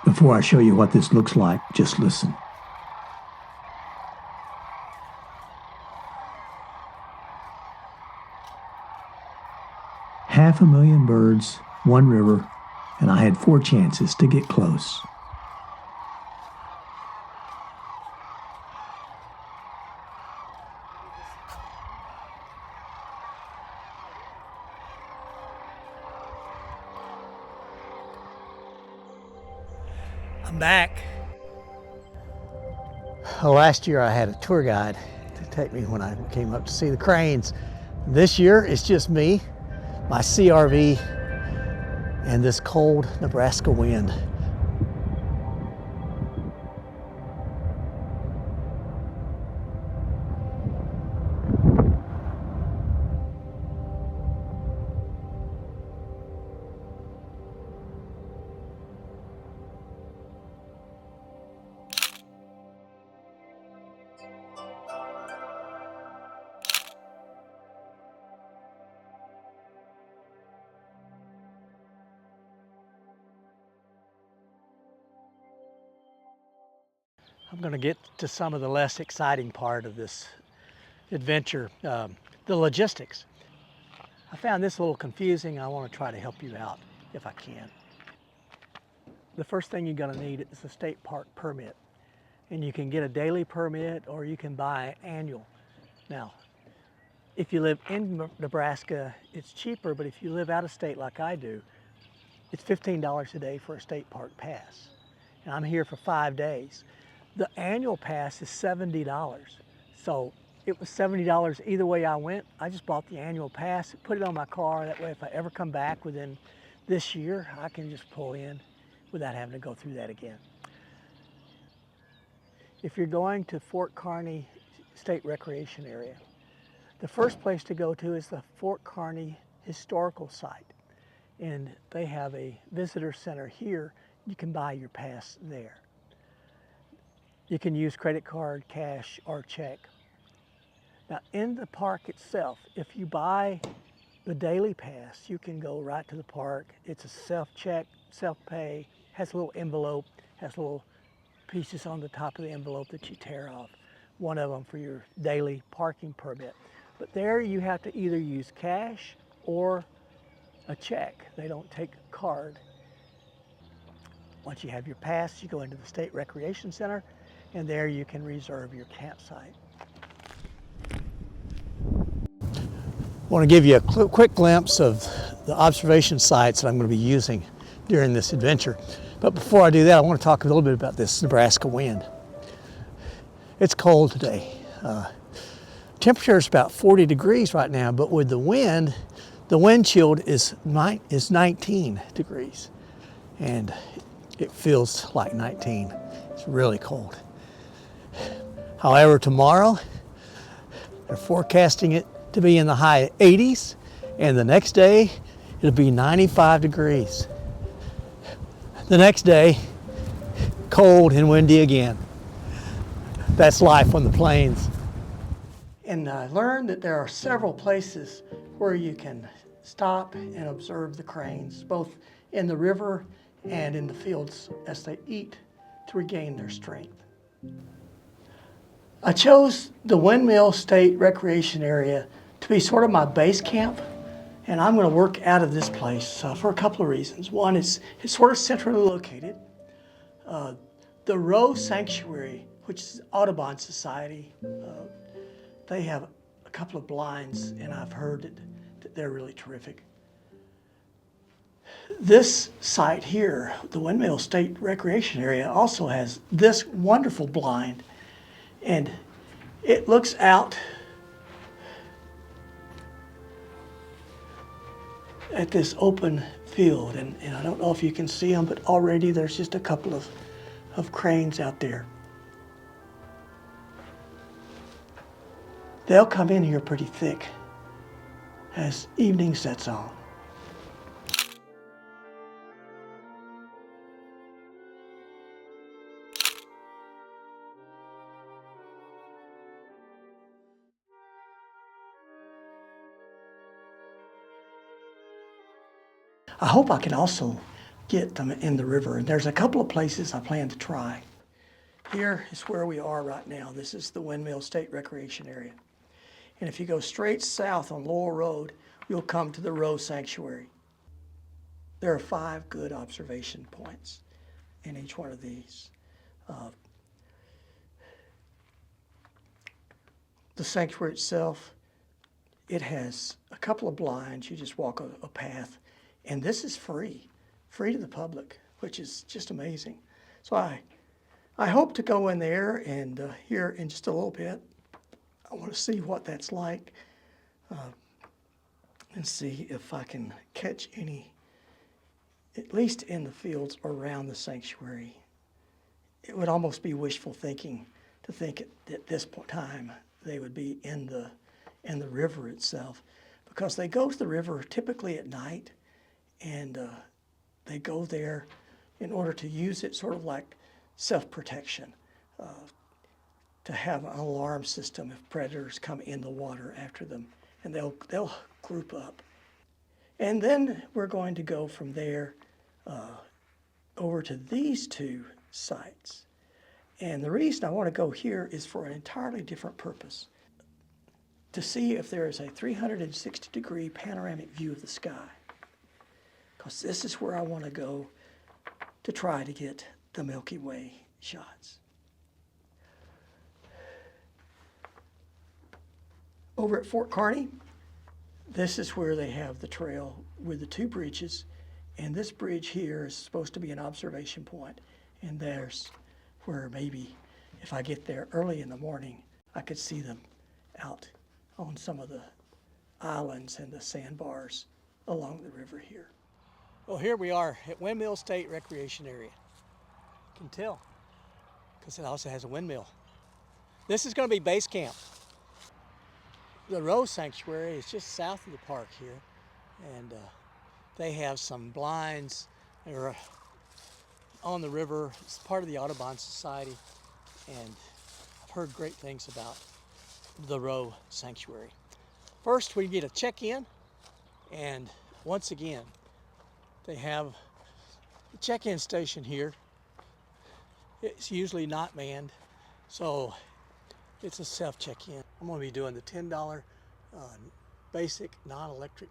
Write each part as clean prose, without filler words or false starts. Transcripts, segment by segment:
Before I show you what this looks like, just listen. Half a million birds, one river, and I had 4 chances to get close. I'm back. Last year I had a tour guide to take me when I came up to see the cranes. This year it's just me, my CRV, and this cold Nebraska wind. I'm going to get to some of the less exciting part of this adventure, the logistics. I found this a little confusing. I want to try to help you out if I can. The first thing you're going to need is a state park permit. And you can get a daily permit or you can buy annual. Now, if you live in Nebraska, it's cheaper, but if you live out of state like I do, it's $15 a day for a state park pass. And I'm here for 5 days. The annual pass is $70. So it was $70 either way I went. I just bought the annual pass, put it on my car. That way if I ever come back within this year, I can just pull in without having to go through that again. If you're going to Fort Kearney State Recreation Area, the first place to go to is the Fort Kearney Historical Site. And they have a visitor center here. You can buy your pass there. You can use credit card, cash, or check. Now in the park itself, if you buy the daily pass, you can go right to the park. It's a self-check, self-pay, has a little envelope, has little pieces on the top of the envelope that you tear off. One of them for your daily parking permit. But there you have to either use cash or a check. They don't take a card. Once you have your pass, you go into the State Recreation Center, and there you can reserve your campsite. I want to give you a quick glimpse of the observation sites that I'm going to be using during this adventure. But before I do that, I want to talk a little bit about this Nebraska wind. It's cold today. Temperature is about 40 degrees right now, but with the wind chill is 19 degrees. And it feels like 19. It's really cold. However, tomorrow, they're forecasting it to be in the high 80s, and the next day, it'll be 95 degrees. The next day, cold and windy again. That's life on the plains. And I learned that there are several places where you can stop and observe the cranes, both in the river and in the fields as they eat to regain their strength. I chose the Windmill State Recreation Area to be sort of my base camp, and I'm going to work out of this place for a couple of reasons. One is it's sort of centrally located. The Rowe Sanctuary, which is Audubon Society, they have a couple of blinds, and I've heard that they're really terrific. This site here, the Windmill State Recreation Area, also has this wonderful blind, and it looks out at this open field, and I don't know if you can see them, but already there's just a couple of cranes out there. They'll come in here pretty thick as evening sets on. I hope I can also get them in the river. And there's a couple of places I plan to try. Here is where we are right now. This is the Windmill State Recreation Area. And if you go straight south on Lowell Road, you'll come to the Rowe Sanctuary. There are 5 good observation points in each one of these. The sanctuary itself, it has a couple of blinds. You just walk a path. And this is free to the public, which is just amazing. So I hope to go in there and here in just a little bit. I want to see what that's like and see if I can catch any, at least in the fields around the sanctuary. It would almost be wishful thinking to think at this time they would be in the river itself, because they go to the river typically at night, and they go there in order to use it sort of like self-protection, to have an alarm system if predators come in the water after them, and they'll group up. And then we're going to go from there over to these 2 sites. And the reason I want to go here is for an entirely different purpose, to see if there is a 360-degree panoramic view of the sky, because this is where I want to go to try to get the Milky Way shots. Over at Fort Kearney, this is where they have the trail with the 2 bridges, and this bridge here is supposed to be an observation point, and there's where maybe if I get there early in the morning, I could see them out on some of the islands and the sandbars along the river here. Well, here we are at Windmill State Recreation Area. You can tell, because it also has a windmill. This is going to be base camp. The Rowe Sanctuary is just south of the park here, and they have some blinds. They're on the river. It's part of the Audubon Society, and I've heard great things about the Rowe Sanctuary. First, we get a check-in, and once again, they have a check-in station here. It's usually not manned, so it's a self-check-in. I'm going to be doing the $10 basic non-electric,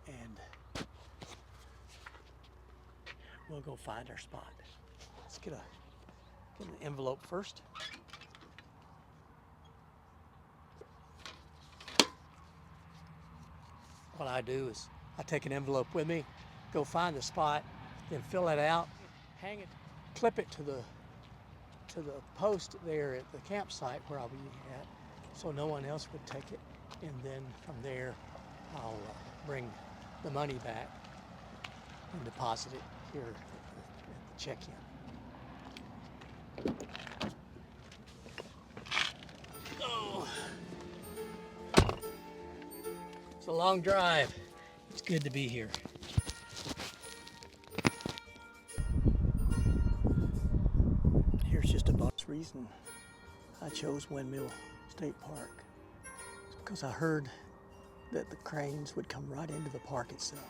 and we'll go find our spot. Let's get an envelope first. What I do is I take an envelope with me, go find the spot, then fill it out, hang it, clip it to the post there at the campsite where I'll be at, so no one else would take it. And then from there, I'll bring the money back and deposit it here at the check-in. Oh, it's a long drive. It's good to be here. Here's just a bonus reason I chose Windmill State Park. It's because I heard that the cranes would come right into the park itself.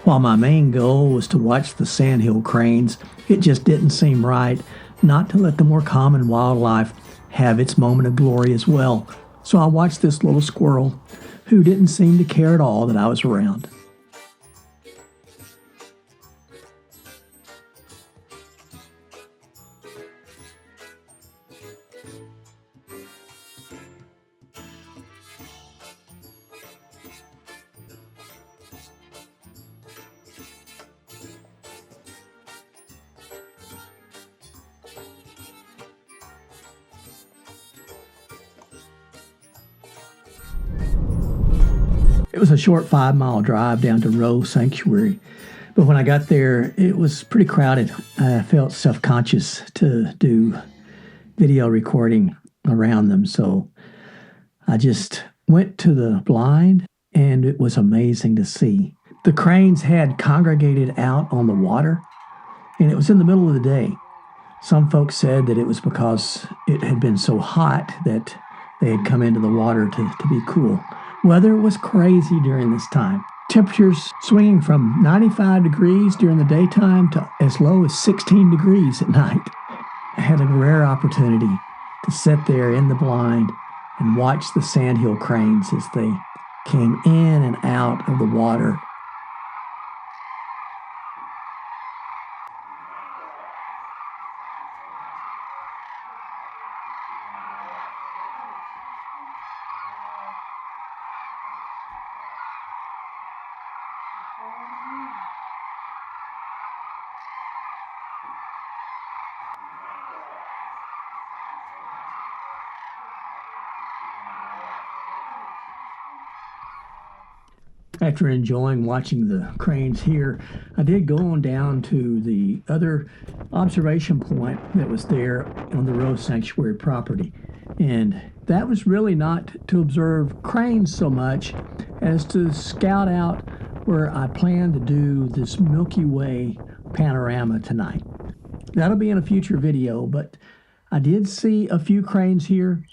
While my main goal was to watch the sandhill cranes, it just didn't seem right not to let the more common wildlife have its moment of glory as well. So I watched this little squirrel who didn't seem to care at all that I was around. It was a short 5-mile drive down to Rowe Sanctuary. But when I got there, it was pretty crowded. I felt self-conscious to do video recording around them. So I just went to the blind, and it was amazing to see. The cranes had congregated out on the water, and it was in the middle of the day. Some folks said that it was because it had been so hot that they had come into the water to be cool. Weather was crazy during this time. Temperatures swinging from 95 degrees during the daytime to as low as 16 degrees at night. I had a rare opportunity to sit there in the blind and watch the Sandhill cranes as they came in and out of the water. After enjoying watching the cranes here, I did go on down to the other observation point that was there on the Rowe Sanctuary property. And that was really not to observe cranes so much as to scout out where I plan to do this Milky Way panorama tonight. That'll be in a future video, but I did see a few cranes here,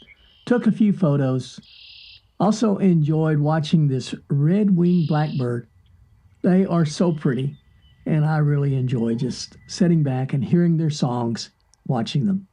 took a few photos. Also enjoyed watching this red-winged blackbird. They are so pretty, and I really enjoy just sitting back and hearing their songs, watching them.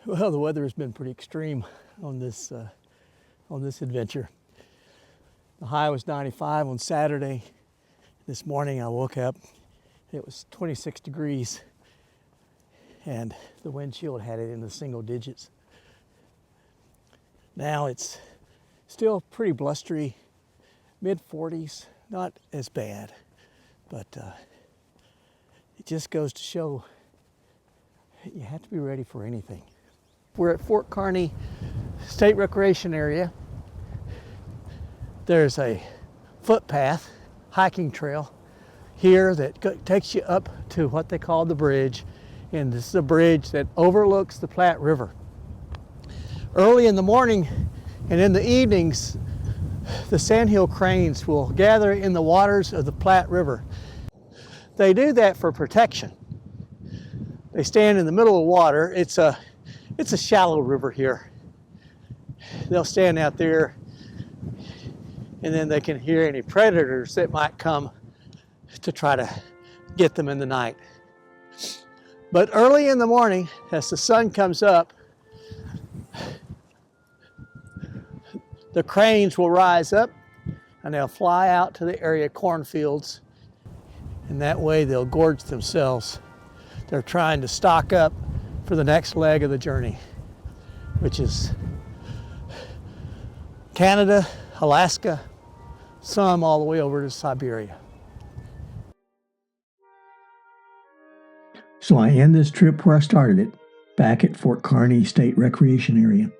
Well, the weather has been pretty extreme on this adventure. The high was 95 on Saturday. This morning I woke up, it was 26 degrees, and the wind chill had it in the single digits. Now it's still pretty blustery, mid-40s, not as bad, but it just goes to show you have to be ready for anything. We're at Fort Kearney State Recreation Area. There's a footpath, hiking trail here that takes you up to what they call the bridge, and this is a bridge that overlooks the Platte River. Early in the morning and in the evenings, the Sandhill cranes will gather in the waters of the Platte River. They do that for protection. They stand in the middle of the water. It's a shallow river here. They'll stand out there, and then they can hear any predators that might come to try to get them in the night. But early in the morning, as the sun comes up, the cranes will rise up and they'll fly out to the area cornfields, and that way they'll gorge themselves. They're trying to stock up for the next leg of the journey, which is Canada, Alaska, some all the way over to Siberia. So I end this trip where I started it, back at Fort Kearney State Recreation Area,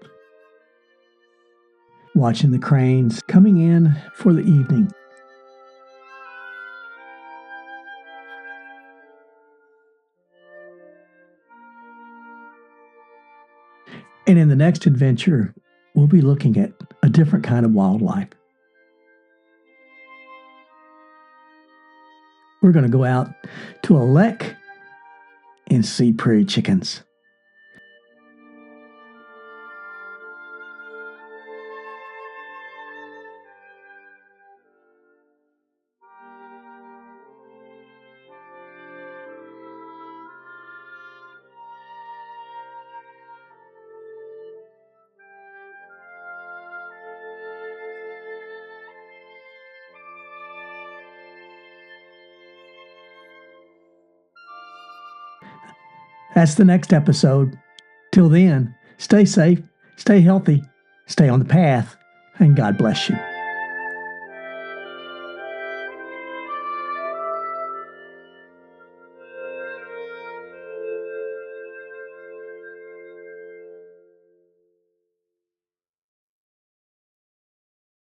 watching the cranes coming in for the evening. And in the next adventure, we'll be looking at a different kind of wildlife. We're going to go out to a lek and see prairie chickens. That's the next episode. Till then, stay safe, stay healthy, stay on the path, and God bless you.